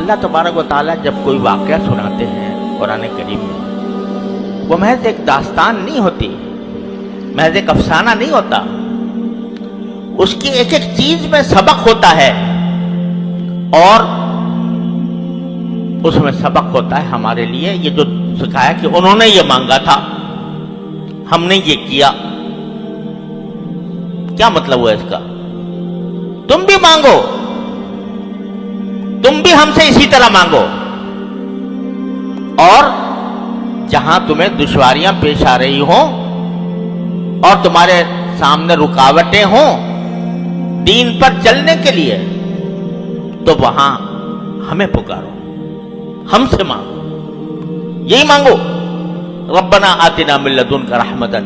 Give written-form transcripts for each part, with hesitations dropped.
اللہ تبارک و تعالیٰ جب کوئی واقعہ سناتے ہیں قرآن کریم میں، وہ محض ایک داستان نہیں ہوتی، محض ایک افسانہ نہیں ہوتا، اس کی ایک ایک چیز میں سبق ہوتا ہے، اور اس میں سبق ہوتا ہے ہمارے لیے یہ جو سکھایا کہ انہوں نے یہ مانگا تھا، ہم نے یہ کیا۔ کیا مطلب ہوا اس کا؟ تم بھی مانگو، تم بھی ہم سے اسی طرح مانگو، اور جہاں تمہیں دشواریاں پیش آ رہی ہوں اور تمہارے سامنے رکاوٹیں ہوں دین پر چلنے کے لیے، تو وہاں ہمیں پکارو، ہم سے مانگو، یہی مانگو، ربنا آتنا من لدنک رحمتا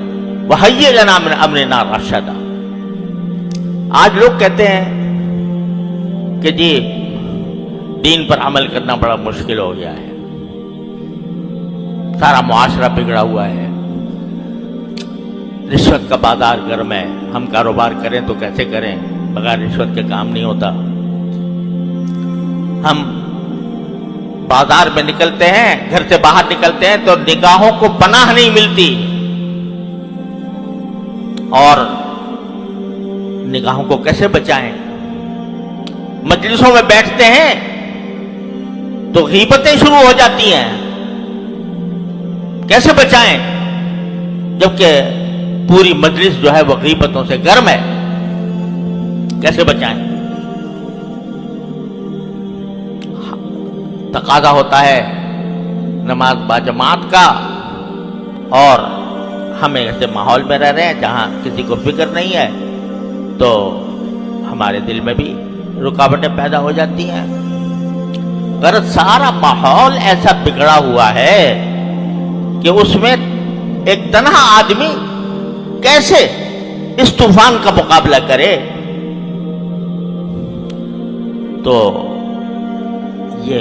وہیئ لنا من امرنا رشدا۔ آج لوگ کہتے ہیں کہ جی دین پر عمل کرنا بڑا مشکل ہو گیا ہے، سارا معاشرہ بگڑا ہوا ہے، رشوت کا بازار گرم ہے، ہم کاروبار کریں تو کیسے کریں، بغیر رشوت کے کام نہیں ہوتا، ہم بازار میں نکلتے ہیں، گھر سے باہر نکلتے ہیں تو نگاہوں کو پناہ نہیں ملتی، اور نگاہوں کو کیسے بچائیں؟ مجلسوں میں بیٹھتے ہیں تو غیبتیں شروع ہو جاتی ہیں، کیسے بچائیں؟ جبکہ پوری مجلس جو ہے وہ غیبتوں سے گرم ہے، کیسے بچائیں؟ تقاضا ہوتا ہے نماز باجماعت کا، اور ہمیں ایسے ماحول میں رہ رہے ہیں جہاں کسی کو فکر نہیں ہے، تو ہمارے دل میں بھی رکاوٹیں پیدا ہو جاتی ہیں۔ اگر سارا ماحول ایسا بگڑا ہوا ہے کہ اس میں ایک تنہا آدمی کیسے اس طوفان کا مقابلہ کرے، تو یہ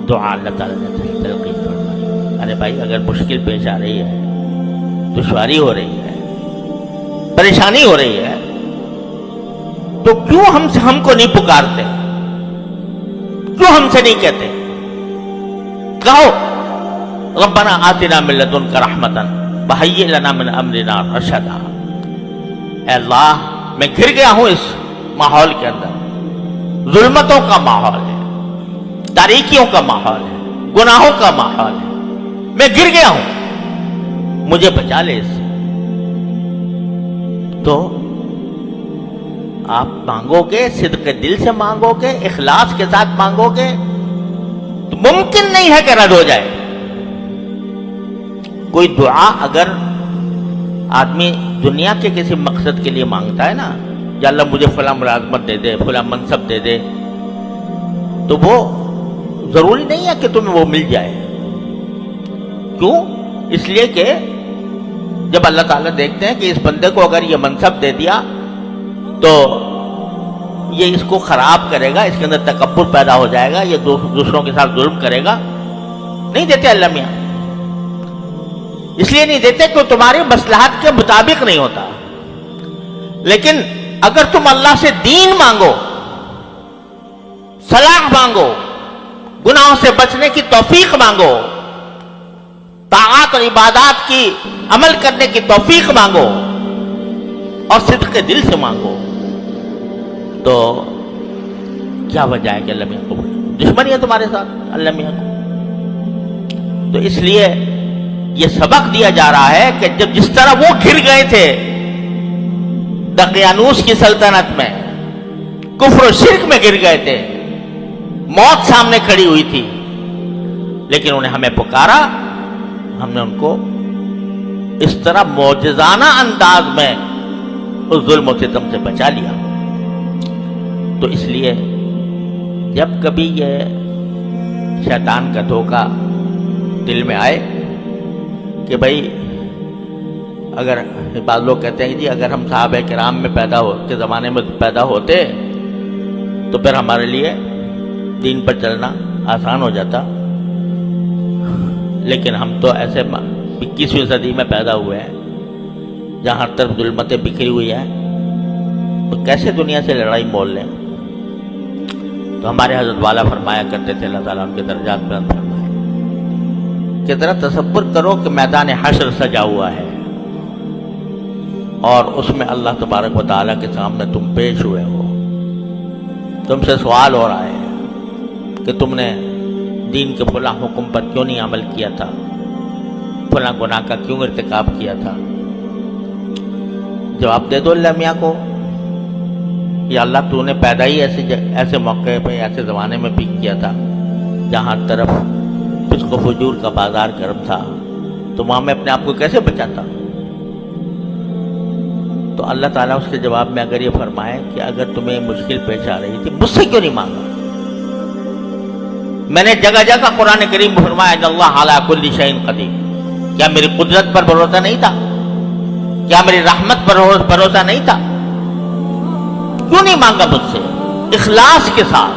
دعا اللہ تعالیٰ نے تلقین فرمائی، ارے بھائی اگر مشکل پیش آ رہی ہے، دشواری ہو رہی ہے، پریشانی ہو رہی ہے، تو کیوں ہم کو نہیں پکارتے، کیوں ہم سے نہیں کہتے؟ کہو ربنا آتنا من لدنک رحمتا وہیئ لنا من امرنا رشدا۔ اے اللہ میں گر گیا ہوں اس ماحول کے اندر، ظلمتوں کا ماحول ہے، تاریکیوں کا ماحول ہے، گناہوں کا ماحول ہے، میں گر گیا ہوں، مجھے بچا لے اس سے۔ تو آپ مانگو گے، صدق دل سے مانگو گے، اخلاص کے ساتھ مانگو گے، تو ممکن نہیں ہے کہ رد ہو جائے۔ کوئی دعا اگر آدمی دنیا کے کسی مقصد کے لیے مانگتا ہے نا، یا اللہ مجھے فلاں ملازمت دے دے، فلاں منصب دے دے، تو وہ ضروری نہیں ہے کہ تمہیں وہ مل جائے۔ کیوں؟ اس لیے کہ جب اللہ تعالیٰ دیکھتے ہیں کہ اس بندے کو اگر یہ منصب دے دیا تو یہ اس کو خراب کرے گا، اس کے اندر تکبر پیدا ہو جائے گا، یہ دوسروں کے ساتھ ظلم کرے گا، نہیں دیتے اللہ میاں۔ اس لیے نہیں دیتے کہ تمہاری مصلحت کے مطابق نہیں ہوتا۔ لیکن اگر تم اللہ سے دین مانگو، صلاح مانگو، گناہوں سے بچنے کی توفیق مانگو، طاعات اور عبادات کی عمل کرنے کی توفیق مانگو، اور صدق کے دل سے مانگو، تو کیا وجہ ہے کہ اللہ میاں کو دشمنی ہے تمہارے ساتھ اللہ میاں کو؟ تو اس لیے یہ سبق دیا جا رہا ہے کہ جب جس طرح وہ گر گئے تھے دقیانوس کی سلطنت میں، کفر و شرک میں گر گئے تھے، موت سامنے کھڑی ہوئی تھی، لیکن انہیں ہمیں پکارا، ہم نے ان کو اس طرح معجزانہ انداز میں اس ظلم و ستم سے بچا لیا۔ تو اس لیے جب کبھی یہ شیطان کا دھوکہ دل میں آئے کہ بھائی اگر بعض لوگ کہتے ہیں کہ جی اگر ہم صحابہ کرام میں کے زمانے میں پیدا ہوتے تو پھر ہمارے لیے دین پر چلنا آسان ہو جاتا، لیکن ہم تو ایسے 21ویں صدی میں پیدا ہوئے ہیں جہاں ہر طرف ظلمتیں بکھری ہوئی ہیں، تو کیسے دنیا سے لڑائی مول لیں؟ تو ہمارے حضرت والا فرمایا کرتے تھے، اللہ تعالیٰ ان کے درجات بلند فرمائے، کہ ذرا تصور کرو کہ میدان حشر سجا ہوا ہے اور اس میں اللہ تبارک و تعالیٰ کے سامنے تم پیش ہوئے ہو، تم سے سوال ہو رہا ہے کہ تم نے دین کے فلاں حکم پر کیوں نہیں عمل کیا تھا، فلاں گناہ کا کیوں ارتکاب کیا تھا؟ جواب دے دو اللہ میاں کو، یا اللہ تو نے پیدا ہی ایسے موقع پہ ایسے زمانے میں بھی کیا تھا جہاں طرف فسق و فجور کا بازار گرم تھا، تو وہاں میں اپنے آپ کو کیسے بچاتا؟ تو اللہ تعالیٰ اس کے جواب میں اگر یہ فرمائے کہ اگر تمہیں مشکل پیش آ رہی تھی مجھ سے کیوں نہیں مانگا؟ میں نے جگہ جگہ قرآن کریم میں فرمایا ان اللہ علی کل شیء قدیر، کیا میری قدرت پر بھروسہ نہیں تھا؟ کیا میری رحمت پر بھروسہ نہیں تھا؟ کیوں نہیں مانگا مجھ سے؟ اخلاص کے ساتھ